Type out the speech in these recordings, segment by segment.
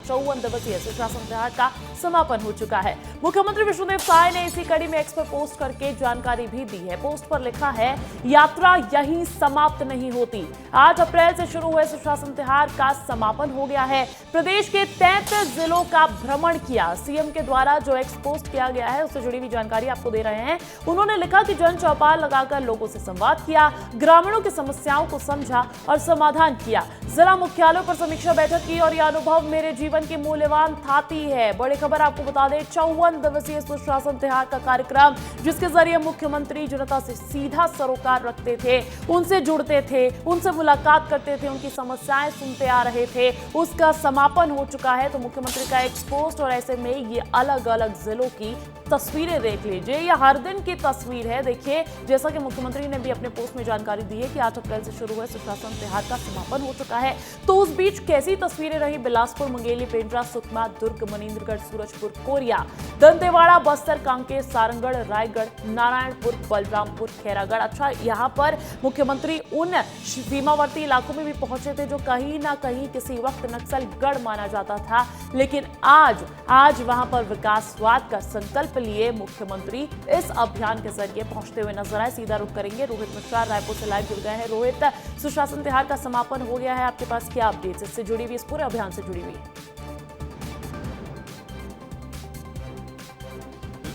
54 दिवसीय सुशासन तिहार का समापन हो चुका है। मुख्यमंत्री विष्णुदेव साय ने इसी कड़ी में एक्स पर पोस्ट करके जानकारी भी दी है। पोस्ट पर लिखा है, यात्रा यहीं समाप्त नहीं होती। 8 अप्रैल से शुरू हुए सुशासन तिहार का समापन हो गया है। प्रदेश के 33 जिलों का भ्रमण किया। सीएम के द्वारा जो एक्स पोस्ट किया गया है उससे जुड़ी हुई जानकारी आपको दे रहे हैं। उन्होंने लिखा कि जन चौपाल लगाकर लोगों से संवाद किया, ग्रामीणों की समस्याओं को समझा और समाधान किया। जिला मुख्यालयों पर समीक्षा बैठक की और यह अनुभव मेरे जीवन की मूल्यवान थाती है। बड़ी खबर आपको बता दें, 54 दिवसीय सुशासन तिहार का कार्यक्रम, जिसके जरिए मुख्यमंत्री जनता से सीधा सरोकार रखते थे, उनसे जुड़ते थे, उनसे मुलाकात करते थे, उनकी समस्याएं सुनते आ रहे थे, उसका समापन हो चुका है। तो मुख्यमंत्री का एक्स पोस्ट, और ऐसे में ये अलग अलग जिलों की तस्वीरें देख लीजिए। ये हर दिन की तस्वीर है। देखिए, जैसा कि मुख्यमंत्री ने भी अपने पोस्ट में जानकारी दी है कि 8 अप्रैल से शुरू हुए सुशासन तिहार का समापन हो चुका है। तो उस बीच कैसी तस्वीरें रही बिलासपुर, मुंगेली, पेंड्रा, सुकमा, दुर्ग, मनेंद्रगढ़, सूरजपुर, कोरिया, दंतेवाड़ा, बस्तर, कांकेर, सारंगढ़, रायगढ़, नारायणपुर, बलरामपुर, खैरागढ़। अच्छा, यहाँ पर मुख्यमंत्री उन सीमावर्ती इलाकों में भी पहुंचे थे जो कहीं ना कहीं किसी वक्त नक्सल गढ़ माना जाता था, लेकिन आज वहां पर विकासवाद का संकल्प लिए मुख्यमंत्री इस अभियान के जरिए पहुंचते हुए नजर आए। सीधा रुख करेंगे, रोहित मिश्रा रायपुर से लाइव जुड़ गए हैं। रोहित, सुशासन तिहार का समापन हो गया है, आपके पास क्या अपडेट्स इससे जुड़ी हुई, इस पूरे अभियान से जुड़ी हुई?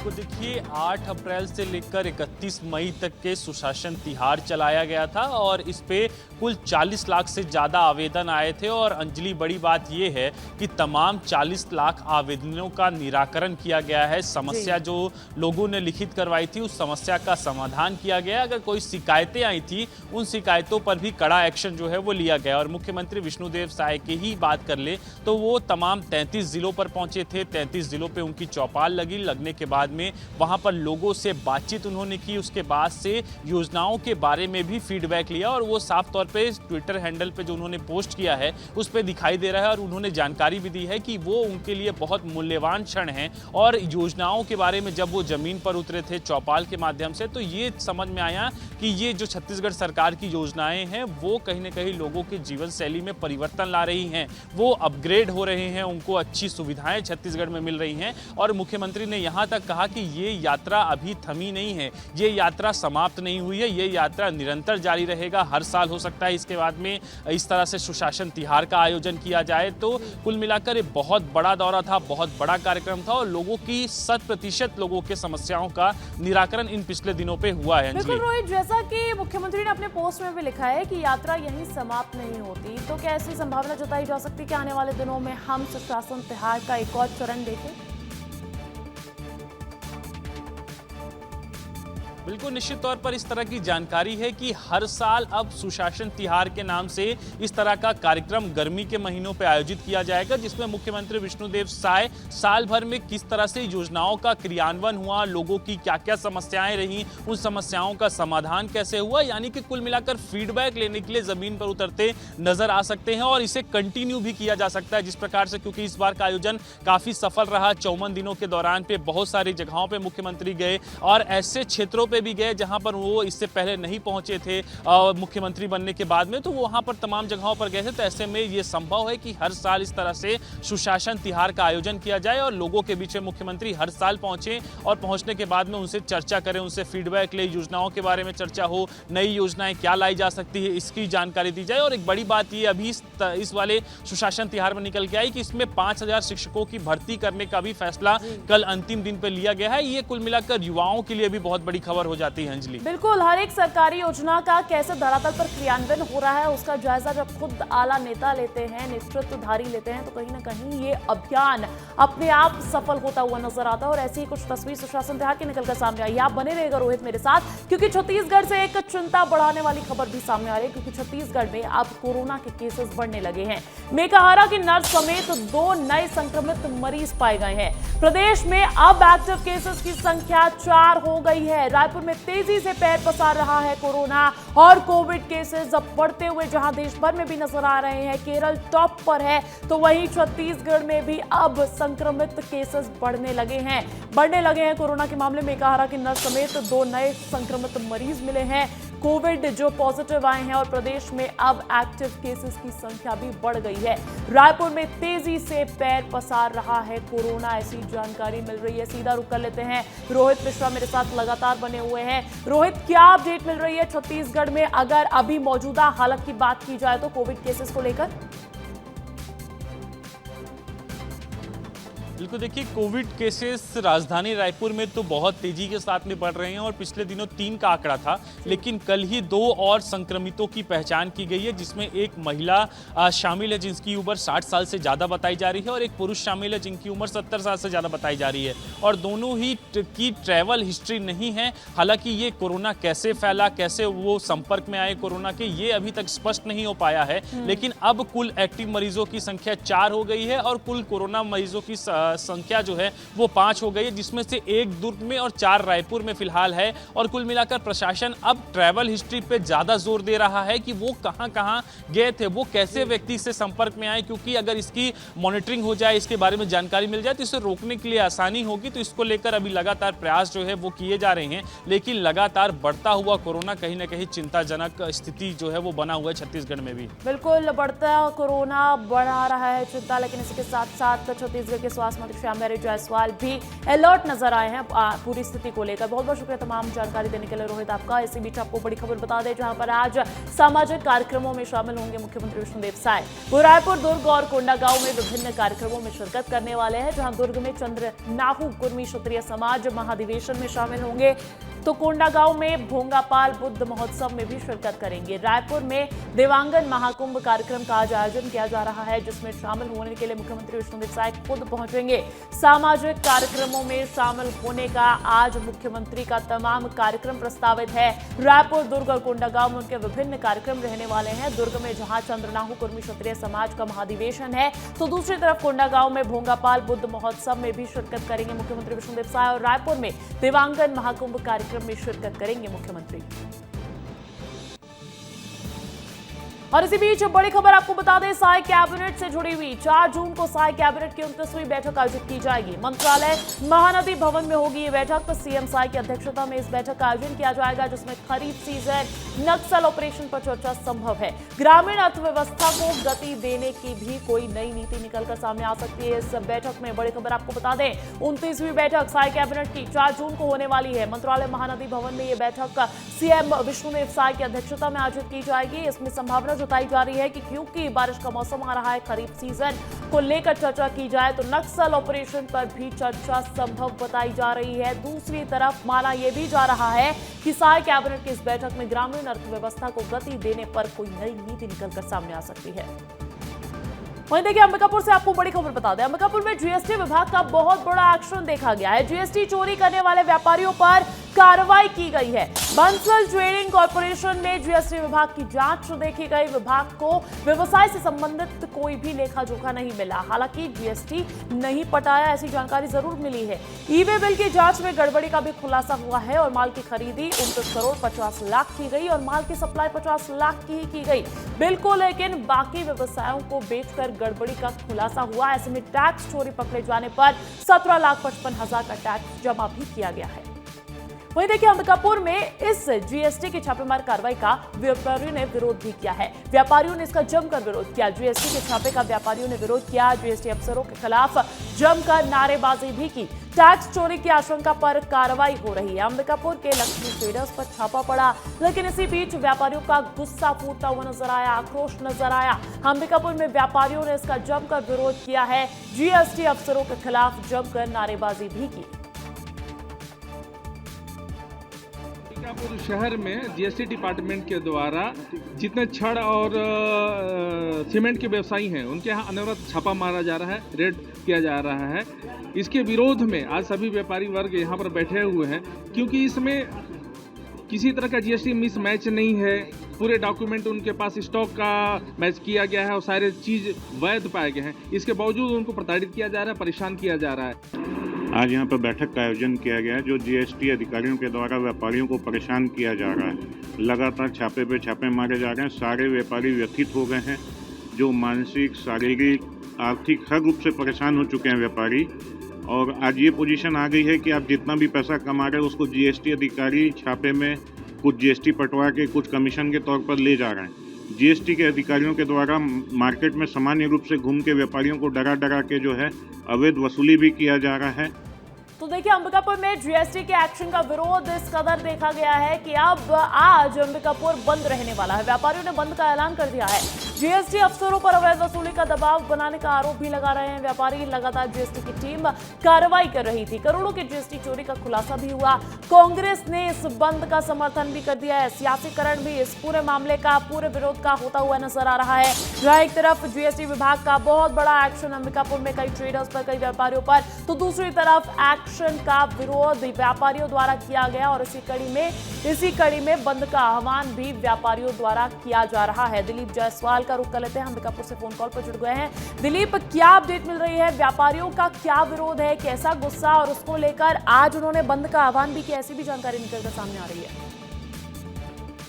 तो देखिए, 8 अप्रैल से लेकर 31 मई तक के सुशासन तिहार चलाया गया था और इस पे कुल 40 लाख से ज़्यादा आवेदन आए थे। और अंजलि, बड़ी बात ये है कि तमाम 40 लाख आवेदनों का निराकरण किया गया है। समस्या जो लोगों ने लिखित करवाई थी, उस समस्या का समाधान किया गया। अगर कोई शिकायतें आई थी, उन शिकायतों पर भी कड़ा एक्शन जो है वो लिया गया। और मुख्यमंत्री विष्णुदेव साय की ही बात कर ले तो वो तमाम 33 जिलों पर पहुंचे थे। 33 जिलों पर उनकी चौपाल लगने के बाद में वहां पर लोगों से बातचीत उन्होंने की। उसके बाद से योजनाओं के बारे में भी फीडबैक लिया और वो साफ तौर पे ट्विटर हैंडल पे जो उन्होंने पोस्ट किया है उस पे दिखाई दे रहा है। और उन्होंने जानकारी भी दी है कि वो उनके लिए बहुत मूल्यवान क्षण हैं। और योजनाओं के बारे में जब वो जमीन पर उतरे थे चौपाल के माध्यम से, तो ये समझ में आया कि ये जो छत्तीसगढ़ सरकार की योजनाएं हैं वो कहीं ना कहीं लोगों के जीवन शैली में परिवर्तन ला रही हैं, वो अपग्रेड हो रहे हैं, उनको अच्छी सुविधाएं छत्तीसगढ़ में मिल रही हैं। और मुख्यमंत्री ने यहाँ तक कहा कि ये यात्रा अभी थमी नहीं है, ये यात्रा समाप्त नहीं हुई है, ये यात्रा निरंतर जारी रहेगा। हर साल हो सकता है इसके बाद में इस तरह से सुशासन तिहार का आयोजन किया जाए। तो कुल मिलाकर ये बहुत बड़ा दौरा था, बहुत बड़ा कार्यक्रम था और लोगों की 100% लोगों के समस्याओं का निराकरण इन पिछले दिनों पे हुआ है। बिल्कुल रोहित, जैसा कि मुख्यमंत्री ने अपने पोस्ट में भी लिखा है कि यात्रा यहीं समाप्त नहीं होती, तो क्या ऐसी संभावना जताई जा सकती है कि आने वाले दिनों में हम सुशासन तिहार का एक और चरण देखें? बिल्कुल, निश्चित तौर पर इस तरह की जानकारी है कि हर साल अब सुशासन तिहार के नाम से इस तरह का कार्यक्रम गर्मी के महीनों पर आयोजित किया जाएगा, जिसमें मुख्यमंत्री विष्णुदेव साय साल भर में किस तरह से योजनाओं का क्रियान्वयन हुआ, लोगों की क्या क्या समस्याएं रहीं, उन समस्याओं का समाधान कैसे हुआ, यानी कि कुल मिलाकर फीडबैक लेने के लिए जमीन पर उतरते नजर आ सकते हैं। और इसे कंटिन्यू भी किया जा सकता है जिस प्रकार से, क्योंकि इस बार का आयोजन काफी सफल रहा। 54 दिनों के दौरान पे बहुत सारी जगहों पर मुख्यमंत्री गए और ऐसे क्षेत्रों पे भी गए जहां पर वो इससे पहले नहीं पहुंचे थे मुख्यमंत्री बनने के बाद में, तो वो वहां पर तमाम जगहों पर गए थे। तो ऐसे में ये संभव है कि हर साल इस तरह से सुशासन तिहार का आयोजन किया जाए और लोगों के बीच में मुख्यमंत्री हर साल पहुंचे और पहुंचने के बाद में उनसे चर्चा करें, उनसे फीडबैक ले, योजनाओं के बारे में चर्चा हो, नई योजनाएं क्या लाई जा सकती है इसकी जानकारी दी जाए। और एक बड़ी बात ये अभी इस वाले सुशासन तिहार में निकल के आई कि इसमें 5000 शिक्षकों की भर्ती करने का भी फैसला कल अंतिम दिन पे लिया गया है। ये कुल मिलाकर युवाओं के लिए भी बहुत बड़ी खबर हो जाती है। अंजलि, बिल्कुल, हर एक सरकारी योजना का कैसे धरातल पर क्रियान्वयन हो रहा है उसका जायजा जब खुद आला नेता लेते हैं, नेतृत्वधारी लेते हैं, तो कहीं ना कहीं ये अभियान अपने आप सफल होता हुआ नजर आता है। और ऐसी ही कुछ तस्वीर सुशासन तिहार की निकलकर सामने आई। आप बने रहेगा रोहित मेरे साथ, क्योंकि छत्तीसगढ़ से एक चिंता बढ़ाने वाली खबर भी सामने आ रही है, क्योंकि छत्तीसगढ़ में अब कोरोना के केसेस बढ़ने लगे हैं। मेकाहारा की नर्स समेत 2 नए संक्रमित मरीज पाए गए हैं। प्रदेश में अब एक्टिव केसेस की संख्या 4 हो गई है। रायपुर में तेजी से पैर पसार रहा है कोरोना और कोविड केसेस अब बढ़ते हुए जहां देश भर में भी नजर आ रहे हैं। केरल टॉप पर है, तो वहीं छत्तीसगढ़ में भी अब संक्रमित केसेस बढ़ने लगे हैं कोरोना के मामले में। मेकाहारा की नर्स समेत 2 नए संक्रमित मरीज मिले हैं। कोविड जो पॉजिटिव आए हैं और प्रदेश में अब एक्टिव केसेस की संख्या भी बढ़ गई है। रायपुर में तेजी से पैर पसार रहा है कोरोना, ऐसी जानकारी मिल रही है। सीधा रुक कर लेते हैं, रोहित मिश्रा मेरे साथ लगातार बने हुए हैं। रोहित, क्या अपडेट मिल रही है छत्तीसगढ़ में अगर अभी मौजूदा हालत की बात की जाए तो कोविड केसेस को लेकर? बिल्कुल, देखिए कोविड केसेस राजधानी रायपुर में तो बहुत तेजी के साथ में बढ़ रहे हैं और पिछले दिनों 3 का आंकड़ा था, लेकिन कल ही 2 और संक्रमितों की पहचान की गई है, जिसमें एक महिला शामिल है जिनकी उम्र 60 साल से ज़्यादा बताई जा रही है और एक पुरुष शामिल है जिनकी उम्र 70 साल से ज़्यादा बताई जा रही है और दोनों ही की ट्रैवल हिस्ट्री नहीं है। हालांकि ये कोरोना कैसे फैला, कैसे वो संपर्क में आए कोरोना के, ये अभी तक स्पष्ट नहीं हो पाया है। लेकिन अब कुल एक्टिव मरीजों की संख्या 4 हो गई है और कुल कोरोना मरीजों की संख्या जो है वो 5 हो गई है, जिसमें से 1 दुर्ग में और 4 रायपुर में फिलहाल है। और कुल मिलाकर प्रशासन अब ट्रैवल हिस्ट्री पे ज्यादा जोर दे रहा है कि वो कहां गए थे, वो कैसे व्यक्ति से संपर्क में आए, क्योंकि अगर इसकी मॉनिटरिंग हो जाए, इसके बारे में जानकारी मिल जाए तो इसे रोकने के लिए आसानी होगी। तो इसको लेकर अभी लगातार प्रयास जो है वो किए जा रहे हैं, लेकिन लगातार बढ़ता हुआ कोरोना कहीं ना कहीं चिंताजनक स्थिति जो है वो बना हुआ है छत्तीसगढ़ में भी। बिल्कुल, बढ़ता कोरोना बढ़ा रहा है चिंता, लेकिन इसके साथ साथ छत्तीसगढ़ के स्वास्थ्य मंत्री श्यामबिहारी जायसवाल भी अलर्ट नजर आए हैं पूरी स्थिति को लेकर। बहुत बहुत शुक्रिया तमाम जानकारी देने के लिए रोहित आपका। इसी बीच आपको बड़ी खबर बता दें, जहां पर आज सामाजिक कार्यक्रमों में शामिल होंगे मुख्यमंत्री विष्णुदेव साय। वो रायपुर, दुर्ग और कोंडागांव में विभिन्न कार्यक्रमों में शिरकत करने वाले हैं। जहां दुर्ग में चंद्रनाहु कुर्मी क्षत्रिय समाज महाधिवेशन में शामिल होंगे तो कोंडागांव में भोंगापाल बुद्ध महोत्सव में भी शिरकत करेंगे। रायपुर में देवांगन महाकुंभ कार्यक्रम का आज आयोजन किया जा रहा है, जिसमें शामिल होने के लिए मुख्यमंत्री विष्णुदेव साय खुद पहुंचेंगे। सामाजिक कार्यक्रमों में शामिल होने का आज मुख्यमंत्री का तमाम कार्यक्रम प्रस्तावित है। रायपुर, दुर्ग और कोंडागांव में उनके विभिन्न कार्यक्रम रहने वाले हैं। दुर्ग में जहां चंद्रनाहु कुर्मी क्षत्रिय समाज का महाधिवेशन है, तो दूसरी तरफ कोंडागांव में भोंगापाल बुद्ध महोत्सव में भी शिरकत करेंगे मुख्यमंत्री विष्णुदेव साय और रायपुर में देवांगन महाकुंभ कार्यक्रम में शिरकत करेंगे मुख्यमंत्री। और इसी बीच बड़ी खबर आपको बता दें, साय कैबिनेट से जुड़ी हुई 4 जून को साय कैबिनेट की 29वीं बैठक आयोजित की जाएगी। मंत्रालय महानदी भवन में होगी ये बैठक। सीएम साय की अध्यक्षता में इस बैठक का आयोजन किया जाएगा, जिसमें खरीफ सीजन, नक्सल ऑपरेशन पर चर्चा संभव है। ग्रामीण अर्थव्यवस्था को गति देने की भी कोई नई नीति निकलकर सामने आ सकती है इस बैठक में। बड़ी खबर आपको बता दें, 29वीं बैठक साय कैबिनेट की 4 जून को होने वाली है। मंत्रालय महानदी भवन में ये बैठक सीएम विष्णुदेव साय की अध्यक्षता में आयोजित की जाएगी। इसमें संभावना बताई जा रही है कि क्योंकि बारिश का मौसम आ रहा है, खरीफ सीजन को लेकर चर्चा की जाए तो नक्सल ऑपरेशन पर भी चर्चा संभव बताई जा रही है। दूसरी तरफ माना यह भी जा रहा है कि साय कैबिनेट की इस बैठक में ग्रामीण अर्थव्यवस्था को गति देने पर कोई नई नीति निकलकर सामने आ सकती है। वहीं देखिए, अंबिकापुर से आपको बड़ी खबर बता दें, अंबिकापुर में जीएसटी विभाग का बहुत बड़ा एक्शन देखा गया है। जीएसटी चोरी करने वाले व्यापारियों पर कार्रवाई की गई है। बंसल ट्रेडिंग कॉर्पोरेशन में जीएसटी विभाग की जांच देखी गई। विभाग को व्यवसाय से संबंधित कोई भी लेखा जोखा नहीं मिला। हालांकि जीएसटी नहीं पटाया, ऐसी जानकारी जरूर मिली है। ई-वे बिल की जांच में गड़बड़ी का भी खुलासा हुआ है और माल की खरीदी 29 करोड़ 50 लाख की गई और माल की सप्लाई 50 लाख की ही की गई। बिल को लेकिन बाकी व्यवसायों को बेचकर गड़बड़ी का खुलासा हुआ। ऐसे में टैक्स चोरी पकड़े जाने पर 17,55,000 का टैक्स जमा भी किया गया है। वहीं देखिए, अंबिकापुर में इस जीएसटी की छापेमार कार्रवाई का व्यापारियों ने विरोध भी किया है। व्यापारियों ने इसका जमकर विरोध किया। जीएसटी के छापे का व्यापारियों ने विरोध किया। जीएसटी अफसरों के खिलाफ जमकर नारेबाजी भी की। टैक्स चोरी की आशंका पर कार्रवाई हो रही है। अंबिकापुर के लक्ष्मी ट्रेडर्स पर छापा पड़ा, लेकिन इसी बीच व्यापारियों का गुस्सा फूटता हुआ नजर आया, आक्रोश नजर आया। अंबिकापुर में व्यापारियों ने इसका जमकर विरोध किया है। जीएसटी अफसरों के खिलाफ जमकर नारेबाजी भी की। अंबिकापुर शहर में जीएसटी डिपार्टमेंट के द्वारा जितने छड़ और सीमेंट के व्यवसायी हैं उनके यहाँ अनवरत छापा मारा जा रहा है, रेड किया जा रहा है। इसके विरोध में आज सभी व्यापारी वर्ग यहाँ पर बैठे हुए हैं, क्योंकि इसमें किसी तरह का जीएसटी मिस मैच नहीं है। पूरे डॉक्यूमेंट उनके पास स्टॉक का मैच किया गया है और सारे चीज़ वैध पाए गए हैं। इसके बावजूद उनको प्रताड़ित किया जा रहा है, परेशान किया जा रहा है। आज यहाँ पर बैठक का आयोजन किया गया है, जो जीएसटी अधिकारियों के द्वारा व्यापारियों को परेशान किया जा रहा है। लगातार छापे पे छापे मारे जा रहे हैं। सारे व्यापारी व्यथित हो गए हैं, जो मानसिक, शारीरिक, आर्थिक हर रूप से परेशान हो चुके हैं व्यापारी। और आज ये पोजीशन आ गई है कि आप जितना भी पैसा कमा रहे हैं उसको जीएसटी अधिकारी छापे में कुछ जीएसटी पटवा के कुछ कमीशन के तौर पर ले जा रहे हैं। जीएसटी के अधिकारियों के द्वारा मार्केट में सामान्य रूप से घूम के व्यापारियों को डरा डरा के जो है अवैध वसूली भी किया जा रहा है। तो देखिए, अंबिकापुर में जीएसटी के एक्शन का विरोध इस कदर देखा गया है कि अब आज अंबिकापुर बंद रहने वाला है। व्यापारियों ने बंद का ऐलान कर दिया है। जीएसटी अफसरों पर अवैध वसूली का दबाव बनाने का आरोप भी लगा रहे हैं व्यापारी। लगातार जीएसटी की टीम कार्रवाई कर रही थी। करोड़ों की जीएसटी चोरी का खुलासा भी हुआ। कांग्रेस ने इस बंद का समर्थन भी कर दिया है। सियासीकरण भी इस पूरे मामले का, पूरे विरोध का होता हुआ नजर आ रहा है। जहां एक तरफ जीएसटी विभाग का बहुत बड़ा एक्शन अंबिकापुर में कई ट्रेडर्स पर, कई व्यापारियों पर, तो दूसरी तरफ एक्शन का विरोध व्यापारियों द्वारा किया गया और इसी कड़ी में बंद का आह्वान भी व्यापारियों द्वारा किया जा रहा है। दिलीप जायसवाल का रुख कर लेते हैं, अंबिकापुर से फोन कॉल पर जुड़ गए हैं। दिलीप, क्या अपडेट मिल रही है? व्यापारियों का क्या विरोध है, कैसा गुस्सा, और उसको लेकर आज उन्होंने बंद का आह्वान भी किया, ऐसी भी जानकारी निकलकर सामने आ रही है।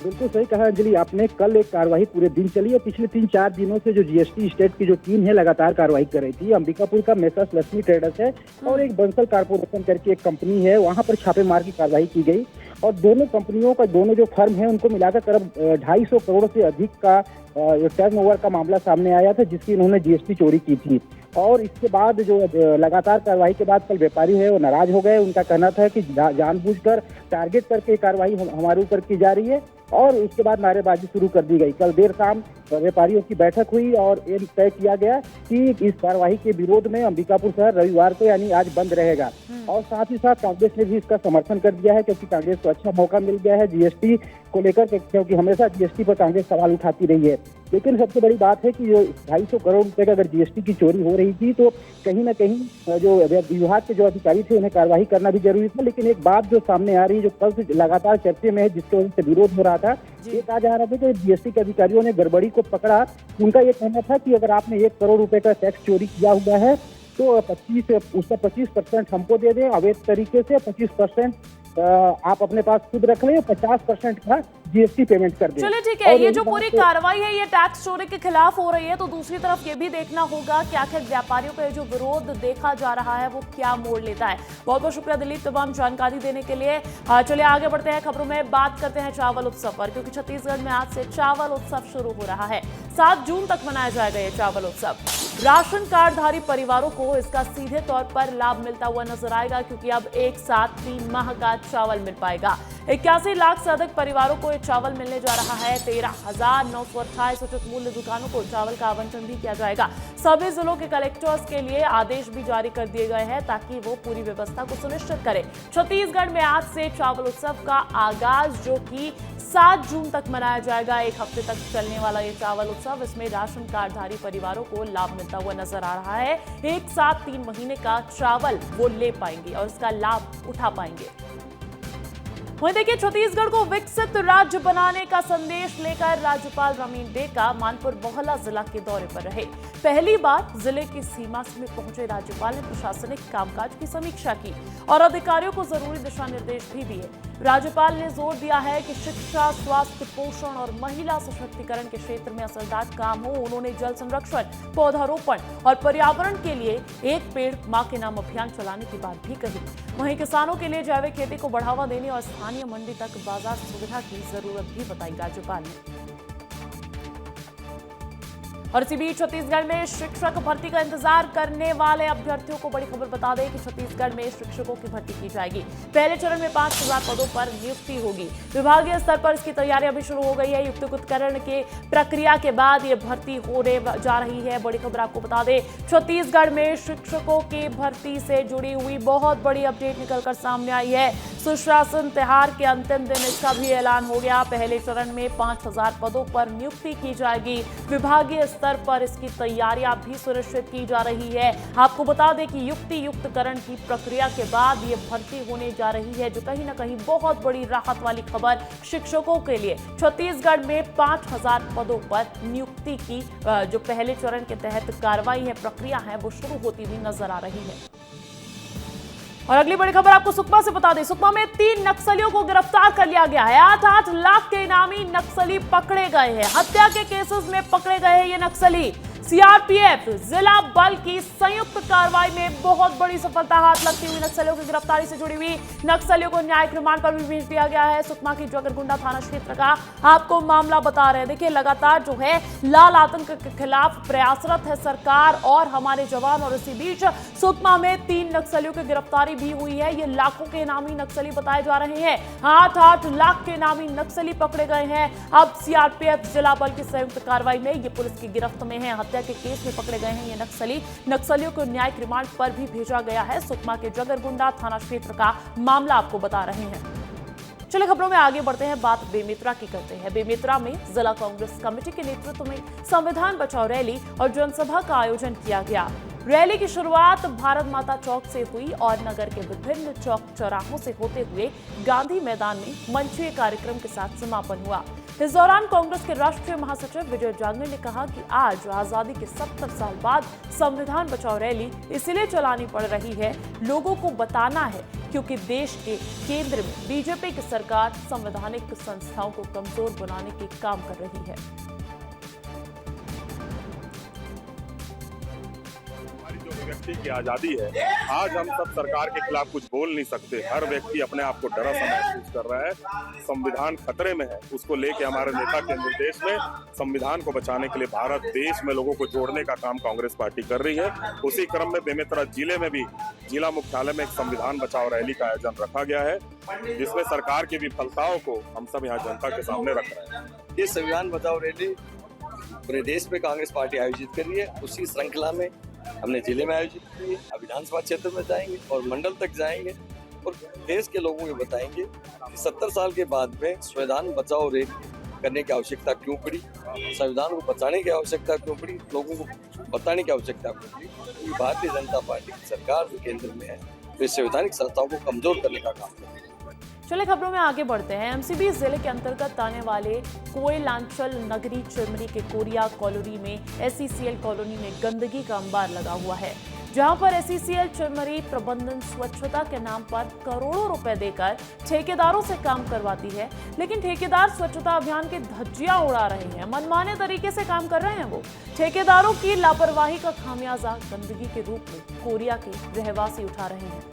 बिल्कुल सही कहा अंजलि आपने। कल एक कार्रवाई पूरे दिन चली है। पिछले 3-4 दिनों से जो जीएसटी स्टेट की जो टीम है लगातार कार्रवाई कर रही थी। अंबिकापुर का मेसर्स लक्ष्मी ट्रेडर्स है और एक बंसल कारपोरेशन करके एक कंपनी है, वहां पर छापेमार की कार्रवाई की गई और दोनों कंपनियों का, दोनों जो फर्म है उनको मिलाकर करीब 250 करोड़ से अधिक का टर्नओवर का मामला सामने आया था, जिसकी इन्होंने जीएसटी चोरी की थी। और इसके बाद जो लगातार कार्रवाई के बाद कल व्यापारी है वो नाराज हो गए। उनका कहना था कि जानबूझकर टारगेट करके कार्रवाई हमारे ऊपर की जा रही है और उसके बाद नारेबाजी शुरू कर दी गई। कल देर शाम व्यापारियों की बैठक हुई और ये तय किया गया कि इस कार्रवाई के विरोध में अंबिकापुर शहर रविवार को यानी आज बंद रहेगा। और साथ ही साथ कांग्रेस ने भी इसका समर्थन कर दिया है, क्योंकि कांग्रेस को अच्छा मौका मिल गया है जीएसटी को लेकर, क्योंकि हमेशा जीएसटी पर कांग्रेस सवाल उठाती रही है। लेकिन सबसे बड़ी बात है कि जो 250 करोड़ रुपए का अगर जीएसटी की चोरी हो रही थी तो कहीं ना कहीं जो विभाग के जो अधिकारी थे उन्हें कार्रवाई करना भी जरूरी था। लेकिन एक बात जो सामने आ रही है, जो कल से लगातार चर्चे में है, जिसकी वजह से विरोध हो रहा था, ये कहा जा रहा था कि जीएसटी के अधिकारियों ने गड़बड़ी को पकड़ा। उनका ये कहना था कि अगर आपने 1 करोड़ रुपए का टैक्स चोरी किया हुआ है तो उसका 25% हमको दे दें अवैध तरीके से, 25% आप अपने पास खुद रख लें, 50% का जीएसटी पेमेंट कर दें। चलिए ठीक है, ये जो पूरी कार्रवाई है ये टैक्स चोरी के खिलाफ हो रही है, तो दूसरी तरफ ये भी देखना होगा कि आखिर व्यापारियों का जो विरोध देखा जा रहा है वो क्या मोड़ लेता है। बहुत बहुत शुक्रिया दिलीप तमाम जानकारी देने के लिए। चलिए आगे बढ़ते हैं, खबरों में बात करते हैं चावल उत्सव पर, क्योंकि छत्तीसगढ़ में आज से चावल उत्सव शुरू हो रहा है। 7 जून तक मनाया जाएगा ये चावल उत्सव। राशन कार्डधारी परिवारों को इसका सीधे तौर पर लाभ मिलता हुआ नजर आएगा, क्योंकि अब एक साथ 3 माह का चावल मिल पाएगा। 81 लाख से अधिक परिवारों को चावल मिलने जा रहा है। 13,928 उचित मूल्य दुकानों को चावल का आवंटन भी किया जाएगा। सभी जिलों के कलेक्टर्स के लिए आदेश भी जारी कर दिए गए हैं ताकि वो पूरी व्यवस्था को सुनिश्चित करें। छत्तीसगढ़ में आज से चावल उत्सव का आगाज, जो कि 7 जून तक मनाया जाएगा। 1 हफ्ते तक चलने वाला ये चावल उत्सव, इसमें राशन कार्डधारी परिवारों को लाभ मिलता हुआ नजर आ रहा है। एक साथ 3 महीने का चावल वो ले पाएंगे और इसका लाभ उठा पाएंगे। वहीं देखिए, छत्तीसगढ़ को विकसित राज्य बनाने का संदेश लेकर राज्यपाल रमीन डेका मानपुर मोहल्ला जिला के दौरे पर रहे। पहली बार जिले की सीमा में पहुंचे राज्यपाल ने प्रशासनिक कामकाज की समीक्षा की और अधिकारियों को जरूरी दिशा निर्देश भी दिए। राज्यपाल ने जोर दिया है कि शिक्षा, स्वास्थ्य, पोषण और महिला सशक्तिकरण के क्षेत्र में असरदार काम हो। उन्होंने जल संरक्षण, पौधारोपण और पर्यावरण के लिए 1 पेड़ मां के नाम अभियान चलाने की बात भी कही। वहीं किसानों के लिए जैविक खेती को बढ़ावा देने और स्थानीय मंडी तक बाजार सुविधा की जरूरत भी बताई राज्यपाल ने। और इसी बीच छत्तीसगढ़ में शिक्षक भर्ती का इंतजार करने वाले अभ्यर्थियों को बड़ी खबर बता दें कि छत्तीसगढ़ में शिक्षकों की भर्ती की जाएगी। पहले चरण में 5,000 पदों पर नियुक्ति होगी। विभागीय स्तर पर इसकी तैयारियां भी शुरू हो गई है। युक्तिकरण के प्रक्रिया के बाद ये भर्ती होने जा रही है। बड़ी खबर आपको बता दें, छत्तीसगढ़ में शिक्षकों की भर्ती से जुड़ी हुई बहुत बड़ी अपडेट निकलकर सामने आई है। सुशासन त्योहार के अंतिम दिन इसका भी ऐलान हो गया। पहले चरण में 5,000 पदों पर नियुक्ति की जाएगी। विभागीय स्तर पर इसकी तैयारियां भी सुनिश्चित की जा रही है। आपको बता दें कि युक्तिकरण की प्रक्रिया के बाद ये भर्ती होने जा रही है, जो कहीं ना कहीं बहुत बड़ी राहत वाली खबर शिक्षकों के लिए। छत्तीसगढ़ में 5,000 पदों पर नियुक्ति की जो पहले चरण के तहत कार्रवाई है, प्रक्रिया है, वो शुरू होती हुई नजर आ रही है। और अगली बड़ी खबर आपको सुकमा से बता दें, सुकमा में 3 नक्सलियों को गिरफ्तार कर लिया गया है। 8-8 लाख के इनामी नक्सली पकड़े गए हैं। हत्या के केसेस में पकड़े गए हैं ये नक्सली। सीआरपीएफ जिला बल की संयुक्त कार्रवाई में बहुत बड़ी सफलता। हाथ लगती हुई नक्सलियों की गिरफ्तारी से जुड़ी हुई नक्सलियों को न्यायिक रिमांड पर भी भेज दिया गया है। सुकमा की जगरगुंडा थाना क्षेत्र का आपको मामला बता रहे हैं। देखिए, लगातार जो है लाल आतंक के खिलाफ प्रयासरत है सरकार और हमारे जवान, और इसी बीच सुकमा में 3 नक्सलियों की गिरफ्तारी भी हुई है। ये लाखों के इनामी नक्सली बताए जा रहे हैं। 8 लाख के इनामी नक्सली पकड़े गए हैं। अब सीआरपीएफ जिला बल की संयुक्त कार्रवाई में ये पुलिस की गिरफ्त में है। हत्या के केस में पकड़े गए हैं ये नक्सलियों को न्यायिक रिमांड पर भी भेजा गया है। सुकमा के जगरगुंडा थाना क्षेत्र का मामला आपको बता रहे हैं। चलिए खबरों में आगे बढ़ते हैं, बात बेमेतरा की करते हैं। बेमेतरा में जिला कांग्रेस कमेटी के नेतृत्व में संविधान बचाओ रैली और जनसभा का आयोजन किया गया। रैली की शुरुआत भारत माता चौक से हुई और नगर के विभिन्न चौक चौराहों से होते हुए गांधी मैदान में मंचीय कार्यक्रम के साथ समापन हुआ। इस दौरान कांग्रेस के राष्ट्रीय महासचिव विजय जांगड़ ने कहा कि आज आजादी के 70 साल बाद संविधान बचाओ रैली इसलिए चलानी पड़ रही है, लोगों को बताना है, क्योंकि देश के केंद्र में बीजेपी की सरकार संवैधानिक संस्थाओं को कमजोर बनाने के काम कर रही है। व्यक्ति की आजादी है। आज हम सब सरकार के खिलाफ कुछ बोल नहीं सकते। हर व्यक्ति अपने आप को डरा सा महसूस कर रहा है। संविधान खतरे में है, उसको लेके हमारे नेता के निर्देश में संविधान को बचाने के लिए भारत देश में लोगों को जोड़ने का काम कांग्रेस पार्टी कर रही है। उसी क्रम में बेमेतरा जिले में भी जिला मुख्यालय में एक संविधान बचाओ रैली का आयोजन रखा गया है, जिसमें सरकार की विफलताओं को हम सब यहाँ जनता के सामने रख रहे हैं। ये संविधान बचाओ रैली पूरे देश में कांग्रेस पार्टी आयोजित कर रही है। उसी श्रृंखला में हमने जिले में आयोजित की है। अब विधानसभा क्षेत्र में जाएंगे और मंडल तक जाएंगे और देश के लोगों को बताएंगे कि 70 साल के बाद में संविधान बचाओ रैली करने की आवश्यकता क्यों पड़ी, संविधान को बचाने की आवश्यकता क्यों पड़ी, लोगों को बताने की आवश्यकता क्यों पड़ी। भारतीय जनता पार्टी की सरकार जो केंद्र में है, वे संवैधानिक संस्थाओं को कमजोर करने का काम कर रही है। चलिए खबरों में आगे बढ़ते हैं। एमसीबी जिले के अंतर्गत आने वाले कोयलांचल नगरी चिरमरी के कोरिया कॉलोनी में एसईसीएल कॉलोनी में गंदगी का अंबार लगा हुआ है, जहां पर एसईसीएल चिरमरी प्रबंधन स्वच्छता के नाम पर करोड़ों रुपए देकर ठेकेदारों से काम करवाती है, लेकिन ठेकेदार स्वच्छता अभियान की धज्जियां उड़ा रहे हैं। मनमाने तरीके से काम कर रहे हैं वो। ठेकेदारों की लापरवाही का खामियाजा गंदगी के रूप में कोरिया के रहवासी उठा रहे हैं।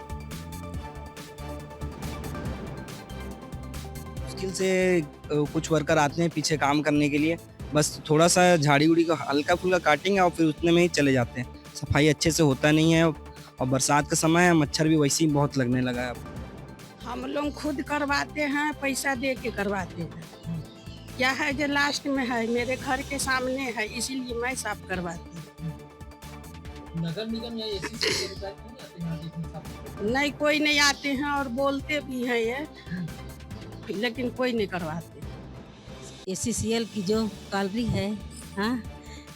मुश्किल से कुछ वर्कर आते हैं पीछे काम करने के लिए, बस थोड़ा सा झाड़ी उड़ी को हल्का फुल्का काटेंगे और फिर उतने में ही चले जाते हैं। सफाई अच्छे से होता नहीं है और बरसात का समय है, मच्छर भी वैसे ही बहुत लगने लगा है अब। हम लोग खुद करवाते हैं, पैसा दे के करवाते हैं। क्या है जो लास्ट में है, मेरे घर के सामने है, इसीलिए मैं साफ करवाती हूँ। नगर निगम या नहीं, कोई नहीं आते हैं और बोलते भी हैं ये, लेकिन कोई नहीं करवाते। एसईसीएल की जो कॉलोनी है, हाँ,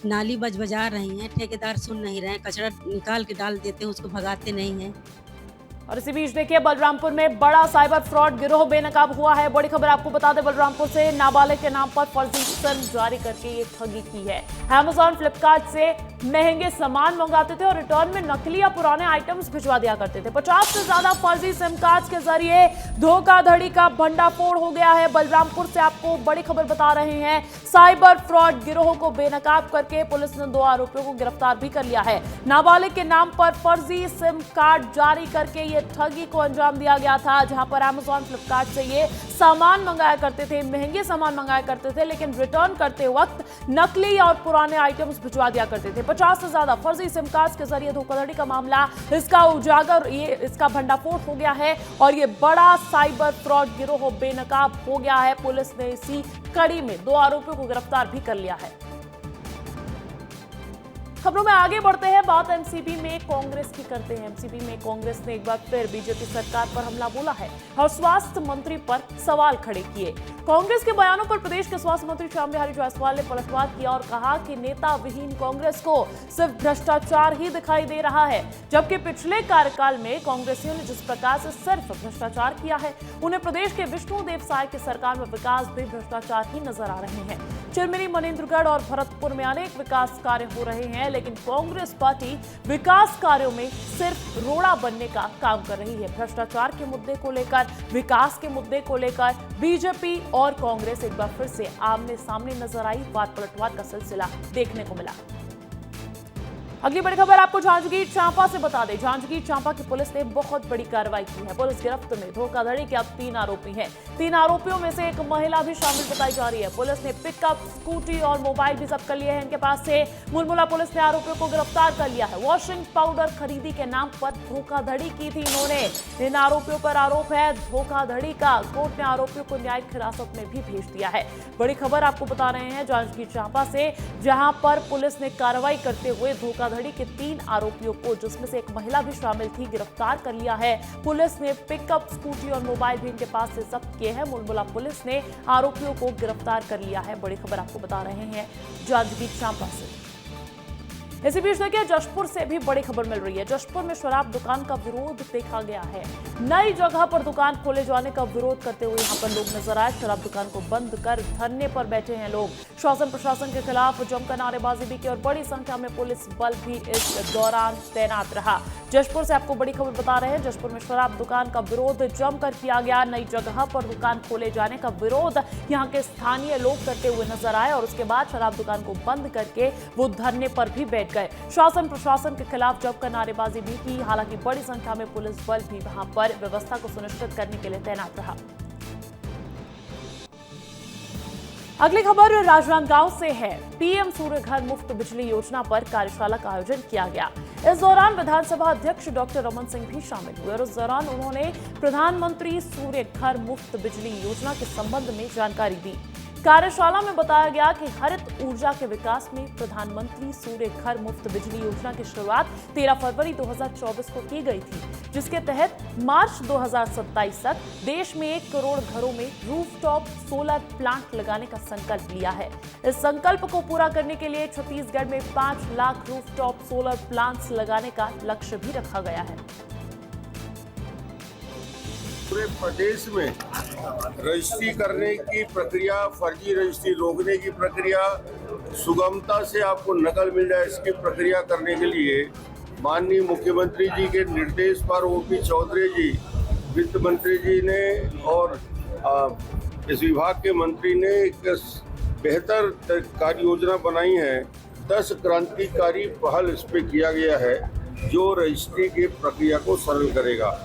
नाली बजा रही हैं, ठेकेदार सुन नहीं रहे हैं, कचरा निकाल के डाल देते हैं, उसको भगाते नहीं हैं। और इसी बीच देखिए, बलरामपुर में बड़ा साइबर फ्रॉड गिरोह बेनकाब हुआ है। बड़ी खबर आपको बता दें, बलरामपुर से नाबालिग के नाम पर फर्जी सिम जारी करके ये ठगी की है। अमेजॉन फ्लिपकार्ट से महंगे सामान मंगाते थे और रिटर्न में नकली या पुराने आइटम्स भिजवा दिया करते थे। 50 से ज्यादा फर्जी सिम कार्ड के जरिए धोखाधड़ी का भंडाफोड़ हो गया है। बलरामपुर से आपको बड़ी खबर बता रहे हैं, साइबर फ्रॉड गिरोह को बेनकाब करके पुलिस ने 2 आरोपियों को गिरफ्तार भी कर लिया है। नाबालिग के नाम पर फर्जी सिम कार्ड जारी करके ये ठगी को अंजाम दिया गया था, जहां पर अमेजॉन फ्लिपकार्ट से ये सामान मंगाया करते थे, महंगे सामान मंगाया करते थे, लेकिन रिटर्न करते वक्त नकली और पुराने आइटम्स भिजवा दिया करते थे। 50 से ज्यादा फर्जी सिम कार्ड के जरिए धोखाधड़ी का मामला, इसका उजागर, इसका भंडाफोड़ हो गया है और ये बड़ा साइबर फ्रॉड गिरोह बेनकाब हो गया है। पुलिस ने इसी कड़ी में 2 आरोपियों को गिरफ्तार भी कर लिया है। खबरों में आगे बढ़ते हैं, बात एमसीबी में कांग्रेस की करते हैं। एमसीबी में कांग्रेस ने एक बार फिर बीजेपी सरकार पर हमला बोला है और स्वास्थ्य मंत्री पर सवाल खड़े किए। कांग्रेस के बयानों पर प्रदेश के स्वास्थ्य मंत्री श्याम बिहारी जायसवाल ने पलटवार किया और कहा कि नेता विहीन कांग्रेस को सिर्फ भ्रष्टाचार ही दिखाई दे रहा है, जबकि पिछले कार्यकाल में कांग्रेसियों ने जिस प्रकार से सिर्फ भ्रष्टाचार किया है, उन्हें प्रदेश के विष्णुदेव साय की सरकार में विकास भी भ्रष्टाचार ही नजर आ रहे हैं। चिरमिरी, मनेंद्रगढ़ और भरतपुर में अनेक विकास कार्य हो रहे हैं, लेकिन कांग्रेस पार्टी विकास कार्यों में सिर्फ रोड़ा बनने का काम कर रही है। भ्रष्टाचार के मुद्दे को लेकर, विकास के मुद्दे को लेकर बीजेपी और कांग्रेस एक बार फिर से आमने सामने नजर आई। बात पलटवार का सिलसिला देखने को मिला। अगली बड़ी खबर आपको जांजगीर चांपा से बता दें। जांजगीर चांपा की पुलिस ने बहुत बड़ी कार्रवाई की है। पुलिस गिरफ्त में धोखाधड़ी के अब 3 आरोपी हैं। 3 आरोपियों में से एक महिला भी शामिल बताई जा रही है। पुलिस ने पिकअप, स्कूटी और मोबाइल भी जब्त कर लिए हैं इनके पास से। मुलमुला पुलिस ने आरोपियों को गिरफ्तार कर लिया है। वॉशिंग पाउडर खरीदी के नाम पर धोखाधड़ी की थी इन्होंने। इन आरोपियों पर आरोप है धोखाधड़ी का। कोर्ट ने आरोपियों को न्यायिक हिरासत में भी भेज दिया है। बड़ी खबर आपको बता रहे हैं जांजगीर चांपा से, जहां पर पुलिस ने कार्रवाई करते हुए धोखाधड़ी के 3 आरोपियों को, जिसमें से एक महिला भी शामिल थी, गिरफ्तार कर लिया है। पुलिस ने पिकअप, स्कूटी और मोबाइल भी इनके पास से जब्त किए हैं। मुलमुला पुलिस ने आरोपियों को गिरफ्तार कर लिया है। बड़ी खबर आपको बता रहे हैं जांजगीर चांपा से। इसी बीच देखिए जशपुर से भी बड़ी खबर मिल रही है। जशपुर में शराब दुकान का विरोध देखा गया है। नई जगह पर दुकान खोले जाने का विरोध करते हुए यहां पर लोग नजर आए। शराब दुकान को बंद कर धरने पर बैठे हैं लोग। शासन प्रशासन के खिलाफ जमकर नारेबाजी भी की और बड़ी संख्या में पुलिस बल भी इस दौरान तैनात रहा। जशपुर से आपको बड़ी खबर बता रहे हैं। जशपुर में शराब दुकान का विरोध जमकर किया गया। नई जगह पर दुकान खोले जाने का विरोध यहाँ के स्थानीय लोग करते हुए नजर आए और उसके बाद शराब दुकान को बंद करके वो धरने पर भी बैठ गए। शासन प्रशासन के खिलाफ जमकर नारेबाजी भी की। हालांकि बड़ी संख्या में पुलिस बल भी वहां पर व्यवस्था को सुनिश्चित करने के लिए तैनात रहा। अगली खबर राजनांदगांव से है। पीएम सूर्य घर मुफ्त बिजली योजना पर कार्यशाला का आयोजन किया गया। इस दौरान विधानसभा अध्यक्ष डॉक्टर रमन सिंह भी शामिल हुए और इस दौरान उन्होंने प्रधानमंत्री सूर्य घर मुफ्त बिजली योजना के संबंध में जानकारी दी। कार्यशाला में बताया गया कि हरित ऊर्जा के विकास में प्रधानमंत्री सूर्य घर मुफ्त बिजली योजना की शुरुआत 13 फरवरी 2024 को की गई थी, जिसके तहत मार्च 2027 तक देश में 1 करोड़ घरों में रूफटॉप सोलर प्लांट लगाने का संकल्प लिया है। इस संकल्प को पूरा करने के लिए छत्तीसगढ़ में 5 लाख रूफटॉप सोलर प्लांट्स लगाने का लक्ष्य भी रखा गया है। पूरे प्रदेश में रजिस्ट्री करने की प्रक्रिया, फर्जी रजिस्ट्री रोकने की प्रक्रिया, सुगमता से आपको नकल मिल जाए इसकी प्रक्रिया करने के लिए माननीय मुख्यमंत्री जी के निर्देश पर ओपी चौधरी जी, वित्त मंत्री जी ने और इस विभाग के मंत्री ने एक बेहतर कार्य योजना बनाई है। 10 क्रांतिकारी पहल इस पे किया गया है जो रजिस्ट्री की प्रक्रिया को सरल करेगा।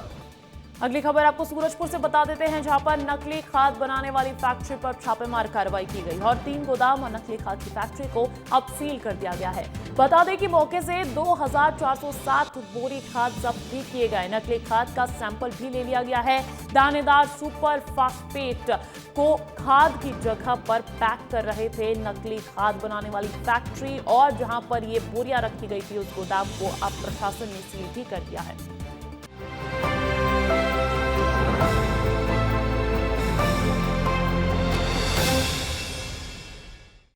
अगली खबर आपको सूरजपुर से बता देते हैं, जहां पर नकली खाद बनाने वाली फैक्ट्री पर छापेमार कार्रवाई की गई और 3 गोदाम और नकली खाद की फैक्ट्री को अब सील कर दिया गया है। बता दें कि मौके से 2407 बोरी खाद जब्त भी किए गए। नकली खाद का सैंपल भी ले लिया गया है। दानेदार सुपर फास्फेट को खाद की जगह पर पैक कर रहे थे नकली खाद बनाने वाली फैक्ट्री, और जहां पर ये बोरियां रखी गई थी उस गोदाम को अब प्रशासन ने सील भी कर दिया है।